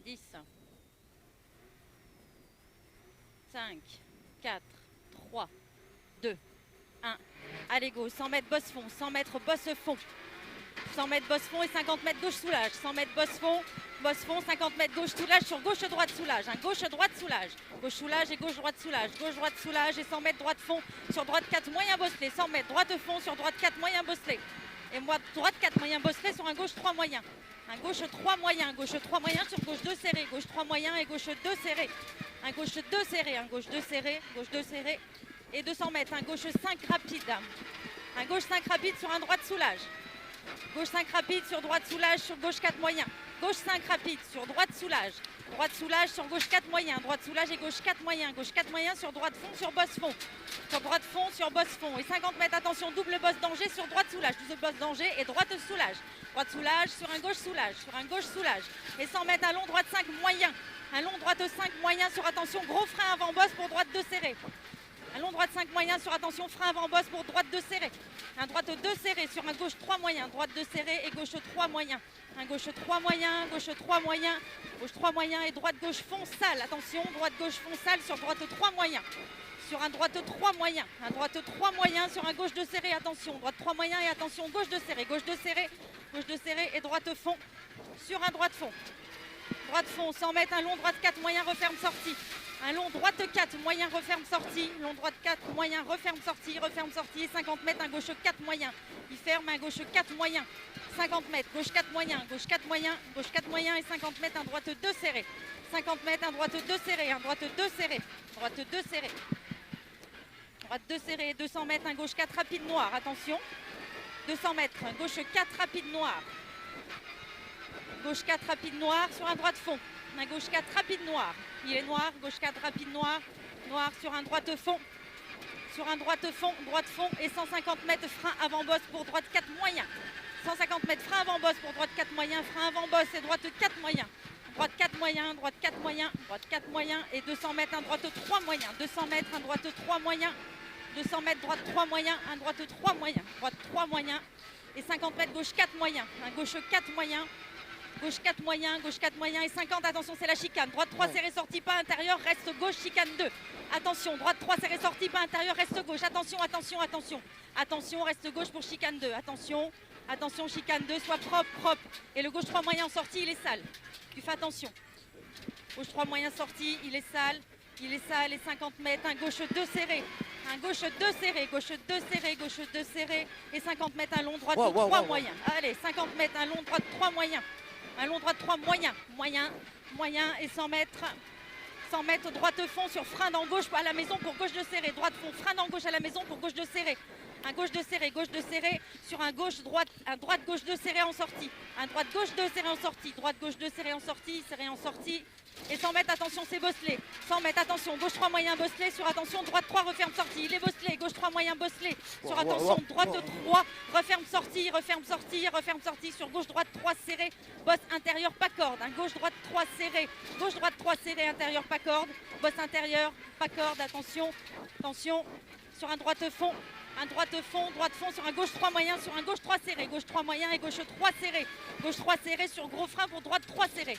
10, 5, 4, 3, 2, 1. Allez, go, 100 mètres bosse fond, 100 mètres bosse fond. 100 mètres bosse fond et 50 mètres gauche soulage. 100 mètres bosse fond, 50 mètres gauche soulage sur gauche droite soulage. Un gauche droite soulage. Gauche soulage et gauche droite soulage. Gauche droite soulage et 100 mètres droite fond sur droite 4 moyen bosselé. 100 mètres droite fond sur droite 4 moyen bosselé. Et moi droite 4 moyen bosselé sur un gauche 3 moyen. Un gauche 3 moyen. Gauche 3 moyen sur gauche 2 serré. Gauche 3 moyen et gauche 2 serré. Un gauche 2 serré. Un gauche 2 serré. Gauche 2 serré. Et 200 mètres. Un gauche 5 rapide. Un gauche 5 rapide sur un droite soulage. Gauche 5 rapide sur droite soulage sur gauche 4 moyen. Gauche 5 rapide sur droite soulage. Droite soulage sur gauche 4 moyen. Droite soulage et gauche 4 moyen. Gauche 4 moyen sur droite fond sur bosse fond. Sur droite fond sur bosse fond. Et 50 mètres, attention, double bosse danger sur droite soulage. Double bosse danger et droite soulage. Droite soulage sur un gauche soulage. Sur un gauche soulage. Et 100 mètres, un long droite 5 moyen. Un long droite 5 moyen sur attention, gros frein avant bosse pour droite 2 serré. Un long droite 5 moyen sur attention, frein avant bosse pour droite 2 serré. Un droite 2 serré sur un gauche 3 moyen. Droite 2 serré et gauche 3 moyen. Un gauche 3 moyen, gauche 3 moyen. Gauche 3 moyen et droite gauche fond sale. Attention, droite gauche fond sale sur droite 3 moyen. Sur un droite 3 moyen. Un droite 3 moyen sur un gauche 2 serré. Attention, droite 3 moyen et attention, gauche 2 serré. Gauche 2 serré. Gauche 2 serré et droite fond sur un droite fond. Droite fond, 100 mètres, un long droite 4 moyen, referme sortie. Un long droite 4 moyen, referme sortie. Long droite 4 moyen, referme sortie et 50 mètres, un gauche 4 moyen. Il ferme un gauche 4 moyen. 50 mètres, gauche 4 moyen, gauche 4 moyen, gauche 4 moyen et 50 mètres, un droite 2 serré. 50 mètres, un droite 2 serré, un droite 2 serré. Droite 2 serré. Droite 2 serré, 200 mètres, un gauche 4 rapide noir, attention. 200 mètres, un gauche 4 rapide noir. Gauche 4 rapide noir sur un droite fond. Un gauche 4 rapide noir. Il est noir, gauche 4 rapide noir. Noir sur un droite fond. Sur un droite fond et 150 mètres frein avant bosse pour droite 4 moyen. 150 mètres frein avant bosse pour droite 4 moyen. Frein avant bosse et droite 4 moyen. Droite 4 moyen, droite 4 moyen, droite 4 moyen et 200 mètres, un droite 3 moyen. 200 mètres, un droite 3 moyen. 200 mètres, droite 3 moyen, un droite 3 moyen. Droite 3 moyen et 50 mètres, gauche 4 moyen. Un gauche 4 moyen. Gauche 4 moyen, gauche 4 moyen et 50, attention c'est la chicane, droite 3 serré sortie pas intérieur, reste gauche, chicane 2. Attention, droite 3 serré sortie pas intérieur, reste gauche, attention, attention, attention. Attention, reste gauche pour chicane 2, attention, attention, chicane 2, sois propre, propre. Et le gauche 3 moyen en sortie, il est sale, tu fais attention. Gauche 3 moyen sortie, il est sale et 50 mètres, un gauche 2 serré. Un gauche 2 serré, gauche 2 serré, gauche 2 serré et 50 mètres, un long droite 3 moyen. Allez, 50 mètres, un long droite 3 moyen. Un long droite 3 moyen, moyen, moyen et 100 mètres. 100 mètres, droite fond sur frein dans gauche à la maison pour gauche de serré. Droite fond, frein dans gauche à la maison pour gauche de serré. Un gauche de serré sur un gauche droite, un droite gauche de serré en sortie. Un droite gauche de serré en sortie. Droite gauche de serré en sortie, serré en sortie. Et 100 mètres, attention, c'est bosselé. 100 mètres, attention, gauche 3 moyen bosselé sur attention, droite 3 referme sortie. Il est bosselé, gauche 3 moyen bosselé sur attention, droite 3 referme sortie, referme sortie, referme sortie sur gauche droite 3 serré, bosse intérieur pas corde. Un gauche droite 3 serré, gauche droite 3 serré, intérieur pas corde, bosse intérieur pas corde, attention, attention sur un droite fond. Un droite fond sur un gauche 3 moyen, sur un gauche 3 serré, gauche 3 moyen et gauche 3 serré. Gauche 3 serré sur gros frein pour droite 3 serré.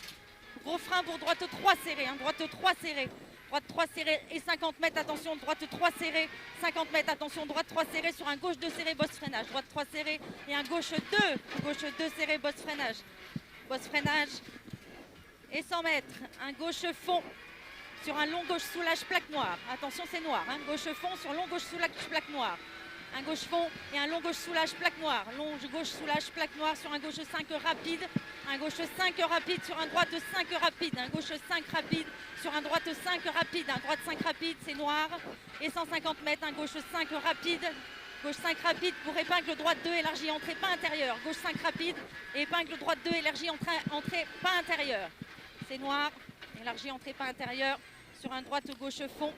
Gros frein pour droite 3 serré, un droite 3 serré. Droite 3 serré et 50 mètres, attention, droite 3 serré. 50 mètres, attention, droite 3 serré sur un gauche 2 serré, bosse freinage. Droite 3 serré et un gauche 2. Gauche 2 serré, bosse freinage. Bosse freinage. Et 100 mètres, un gauche fond sur un long gauche soulage plaque noire. Attention, c'est noir, hein. Gauche fond sur long gauche soulage plaque noire. Un gauche fond et un long gauche soulage plaque noire. Long gauche soulage plaque noire sur un gauche 5 rapide. Un gauche 5 rapide sur un droite 5 rapide. Un gauche 5 rapide sur un droite 5 rapide. Un droite 5 rapide, c'est noir. Et 150 mètres, un gauche 5 rapide. Gauche 5 rapide pour épingle droite 2, élargie entrée pas intérieure. Gauche 5 rapide, épingle droite 2, élargie entrée pas intérieure. C'est noir, élargie entrée pas intérieure. Sur un droite gauche fond.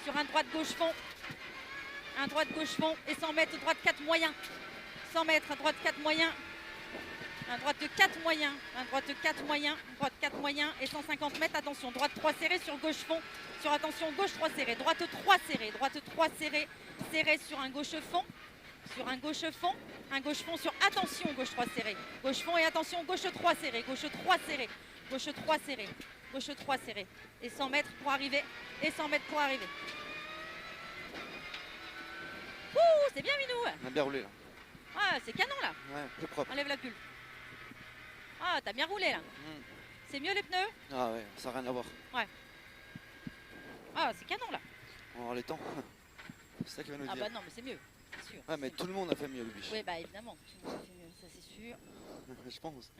Sur un droite gauche fond. Un droite gauche fond et 100 mètres, droite 4 moyen. 100 mètres, droite 4 moyen. Un droite 4 moyen. Un droite 4 moyen. Droite 4 moyen et 150 mètres. Attention, droite 3 serré sur gauche fond. Sur attention, gauche 3 serré. Droite 3 serré. Droite 3 serré. Serré sur un gauche fond. sur un gauche fond sur attention, gauche 3 serré. Gauche fond et attention, gauche 3 serré, gauche 3 serré, gauche 3 serré, gauche 3 serré. Et 100 mètres pour arriver, et 100 mètres pour arriver. Ouh, c'est bien Minou. On a bien roulé là. Ah, c'est canon là. Ouais, plus propre. Enlève la bulle. Ah, t'as bien roulé là. C'est mieux les pneus? Ah ouais, ça n'a rien à voir. Ah, c'est canon là. Alors les temps, c'est ça qui va nous Ah dire. bah non, mais c'est mieux, c'est sûr. Ouais, mais tout le monde a fait mieux, le biche. Oui, bah évidemment, tout le monde a fait mieux, ça c'est sûr. Je pense.